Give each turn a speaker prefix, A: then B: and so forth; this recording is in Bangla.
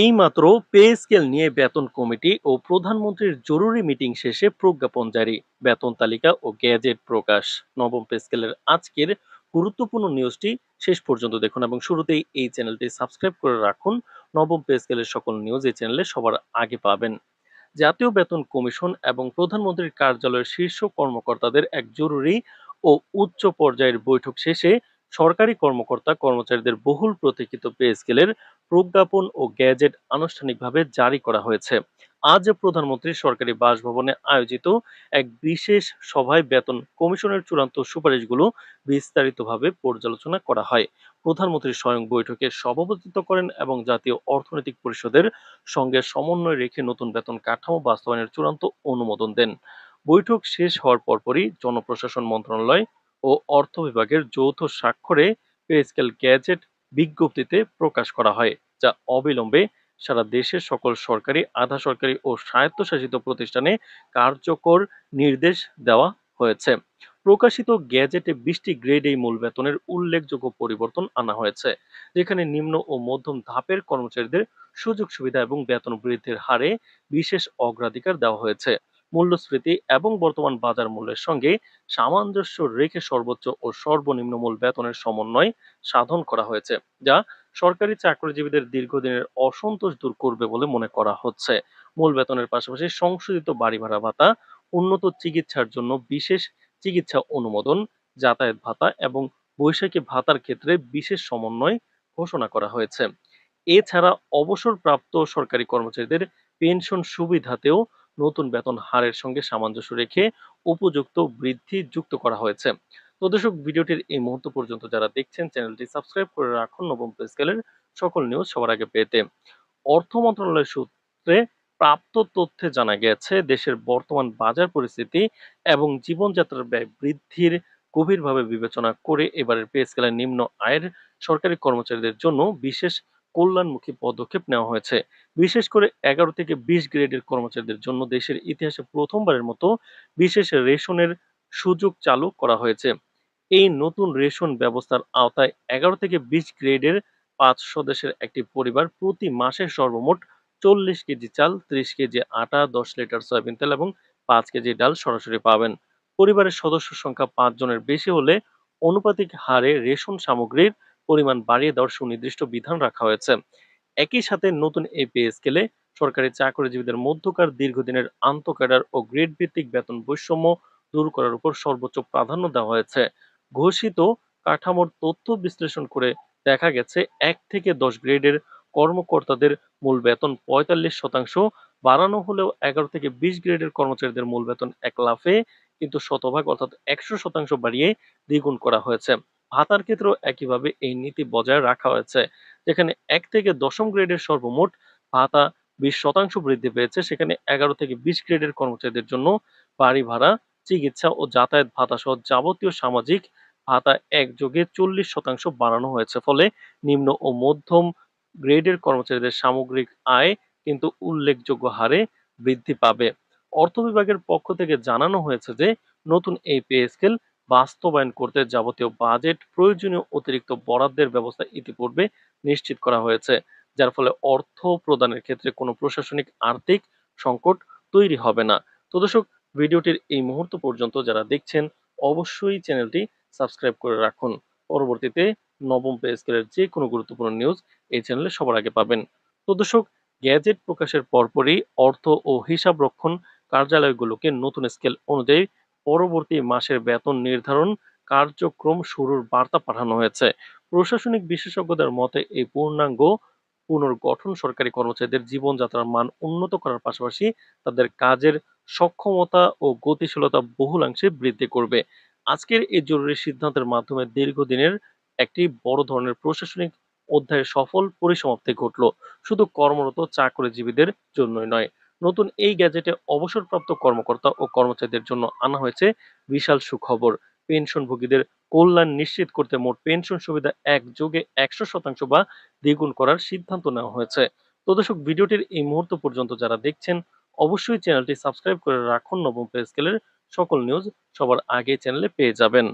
A: এইমাত্র পে স্কেল নিয়ে বেতন কমিটি ও প্রধানমন্ত্রীর জরুরি মিটিং শেষে প্রজ্ঞাপন জারি, বেতন তালিকা ও গ্যাজেট প্রকাশ। নবম পে স্কেলের আজকের গুরুত্বপূর্ণ নিউজটি শেষ পর্যন্ত দেখুন এবং শুরুতেই এই চ্যানেলটি সাবস্ক্রাইব করে রাখুন। নবম পে স্কেলের সকল নিউজ এই চ্যানেলে সবার আগে পাবেন। জাতীয় বেতন কমিশন এবং প্রধানমন্ত্রীর কার্যালয়ের শীর্ষ কর্মকর্তাদের এক জরুরি ও উচ্চ পর্যায়ের বৈঠক শেষে সরকারি কর্মকর্তা কর্মচারীদের বহুল প্রতীক্ষিত পে স্কেলের প্রজ্ঞাপন ও গ্যাজেট আনুষ্ঠানিকভাবে জারি করা হয়েছে। আজ প্রধানমন্ত্রীর সরকারি বাসভবনে আয়োজিত এক বিশেষ সভায় বেতন কমিশনের চূড়ান্ত সুপারিশগুলো বিস্তারিতভাবে পর্যালোচনা করা হয়। প্রধানমন্ত্রী স্বয়ং বৈঠকে সভাপতিত্ব করেন এবং জাতীয় অর্থনৈতিক পরিষদের সঙ্গে সমন্বয় রেখে নতুন বেতন কাঠামো বাস্তবায়নের চূড়ান্ত অনুমোদন দেন। বৈঠক শেষ হওয়ার পরপরই জনপ্রশাসন মন্ত্রণালয় ও অর্থ বিভাগের যৌথ স্বাক্ষরে পে স্কেল গ্যাজেট বিজ্ঞপ্তিতে প্রকাশ করা হয়, যা অবিলম্বে সারা দেশের সকল সরকারি, আধা সরকারি ও স্বায়ত্তশাসিত প্রতিষ্ঠানে কার্যকর নির্দেশ দেওয়া হয়েছে। প্রকাশিত গ্যাজেটে 20টি গ্রেড এই মূল বেতনের উল্লেখযোগ্য পরিবর্তন আনা হয়েছে, যেখানে নিম্ন ও মধ্যম ধাপের কর্মচারীদের সুযোগ সুবিধা এবং বেতন বৃদ্ধির হারে বিশেষ অগ্রাধিকার দেওয়া হয়েছে। মূল্যস্ফীতি এবং বর্তমান বাজার মূল্যের সঙ্গে সামঞ্জস্য রেখে সর্বোচ্চ ও সর্বনিম্ন মূল বেতনের সমন্বয় সাধন করা হয়েছে, যা সরকারি চাকরিজীবীদের দীর্ঘদিনের অসন্তোষ দূর করবে বলে মনে করা হচ্ছে। মূল বেতনের পাশাপাশি সংশোধিত বাড়ি ভাড়া ভাতা, উন্নত চিকিৎসার জন্য বিশেষ চিকিৎসা অনুমোদন, যাতায়াত ভাতা এবং বৈশাখী ভাতার ক্ষেত্রে বিশেষ সমন্বয় ঘোষণা করা হয়েছে। এছাড়া অবসরপ্রাপ্ত সরকারি কর্মচারীদের পেনশন সুবিধাতেও নতুন বেতন হারের সঙ্গে সামঞ্জস্য রেখে উপযুক্ত বৃদ্ধি যুক্ত করা হয়েছে। তো দর্শক, ভিডিওটির এই মুহূর্ত পর্যন্ত যারা দেখছেন, চ্যানেলটি সাবস্ক্রাইব করে রাখুন নবম পে স্কেলের সকল নিউজ সবার আগে পেতে। অর্থ মন্ত্রণালয় সূত্রে প্রাপ্ত তথ্যে জানা গেছে, দেশের বর্তমান বাজার পরিস্থিতি এবং জীবনযাত্রার ব্যয় বৃদ্ধির গভীরভাবে বিবেচনা করে এবারের পে স্কেলের নিম্ন আয়ের সরকারি কর্মচারীদের জন্য বিশেষ কল্যাণমুখী পদক্ষেপ নেওয়া হয়েছে। বিশেষ করে 11 থেকে 20 গ্রেডের কর্মচারীদের জন্য দেশের ইতিহাসে প্রথমবারের মতো বিশেষ রেশনের সুযোগ চালু করা হয়েছে। এই নতুন রেশন ব্যবস্থার আওতায় 11 থেকে 20 গ্রেডের 5 সদস্যের একটি পরিবার প্রতি মাসে সর্বমোট 40 কেজি চাল, 30 কেজি আটা, 10 লিটার সয়াবিন তেল এবং 5 কেজি ডাল সরাসরি পাবেন। পরিবারের সদস্য সংখ্যা 5 জনের বেশি হলে অনুপাতিক হারে রেশন সামগ্রীর পরিমাণ বাড়িয়ে দেওয়ার সুনির্দিষ্ট বিধান রাখা হয়েছে। একই সাথে নতুন এই পে স্কেলে সরকারি চাকরিজীবীদের মধ্যকার দীর্ঘদিনের আন্তঃক্যাডার ও গ্রেড ভিত্তিক বেতন বৈষম্য দূর করার উপর সর্বোচ্চ প্রাধান্য দেওয়া হয়েছে। ঘোষিত কাঠামোর তথ্য বিশ্লেষণ করে দেখা গেছে, 1 থেকে 10 গ্রেডের কর্মকর্তাদের মূল বেতন 45% বাড়ানো হলেও 11 থেকে 20 গ্রেডের কর্মচারীদের মূল বেতন এক লাফে কিন্তু শতভাগ অর্থাৎ 100% বাড়িয়ে দ্বিগুণ করা হয়েছে। ভাতার ক্ষেত্রেও একইভাবে এই নীতি বজায় রাখা হয়েছে, যেখানে 1 থেকে 10ম গ্রেডের সর্বমোট ভাতা 20% বৃদ্ধি পেয়েছে, সেখানে 11 থেকে 20 গ্রেডের কর্মচারীদের জন্য বাড়ি ভাড়া, চিকিৎসা ও যাতায়াত ভাতা সহ যাবতীয় সামাজিক ভাতা একযোগে 40% বাড়ানো হয়েছে। ফলে নিম্ন ও মধ্যম গ্রেডের কর্মচারীদের সামগ্রিক আয় কিন্তু উল্লেখযোগ্য হারে বৃদ্ধি পাবে। অর্থ বিভাগের পক্ষ থেকে জানানো হয়েছে যে নতুন এই পে স্কেল বাস্তবায়ন করতে যাবতীয় বাজেট প্রয়োজনীয় অতিরিক্ত বরাদ্দের ব্যবস্থা ইতিপূর্বে নিশ্চিত করা হয়েছে, যার ফলে অর্থ প্রদানের ক্ষেত্রে কোনো প্রশাসনিক আর্থিক সংকট তৈরি হবে না। তো দর্শক, ভিডিওটির এই মুহূর্ত পর্যন্ত যারা দেখছেন, অবশ্যই চ্যানেলটি সাবস্ক্রাইব করে রাখুন। পরবর্তীতে নবম পে স্কেলের যে কোনো গুরুত্বপূর্ণ নিউজ এই চ্যানেলে সবার আগে পাবেন। তো দর্শক, গ্যাজেট প্রকাশের পরপরই অর্থ ও হিসাব রক্ষণ কার্যালয়গুলোকে নতুন স্কেল অনুযায়ী পরবর্তী মাসের বেতন নির্ধারণ কার্যক্রম শুরুর বার্তা পাঠানো হয়েছে। প্রশাসনিক বিশেষজ্ঞদের মতে এই পূর্ণাঙ্গ পুনর্গঠন সরকারি কর্মচারীদের জীবনযাত্রার মান উন্নত করার পাশাপাশি তাদের কাজের সক্ষমতা ও গতিশীলতা বহুলাংশে বৃদ্ধি করবে। আজকের এই জরুরি সিদ্ধান্তের মাধ্যমে দীর্ঘদিনের একটি বড় ধরনের প্রশাসনিক অধ্যায়ের সফল পরিসমাপ্তি ঘটল, শুধু কর্মরত চাকরিজীবীদের জন্যই নয়। নতুন এই গ্যাজেটে অবসরপ্রাপ্ত কর্মকর্তা ও কর্মচারীদের জন্য আনা হয়েছে বিশাল সুখবর। পেনশনভোগীদের কল্যাণ নিশ্চিত করতে মোট পেনশন সুবিধা একযোগে 100% বা দ্বিগুণ করার সিদ্ধান্ত নেওয়া হয়েছে। তো দর্শক, ভিডিওটির এই মুহূর্ত পর্যন্ত যারা দেখছেন, অবশ্যই চ্যানেলটি সাবস্ক্রাইব করে রাখুন। নবম পে স্কেলের সকল নিউজ সবার আগে চ্যানেলে পেয়ে যাবেন।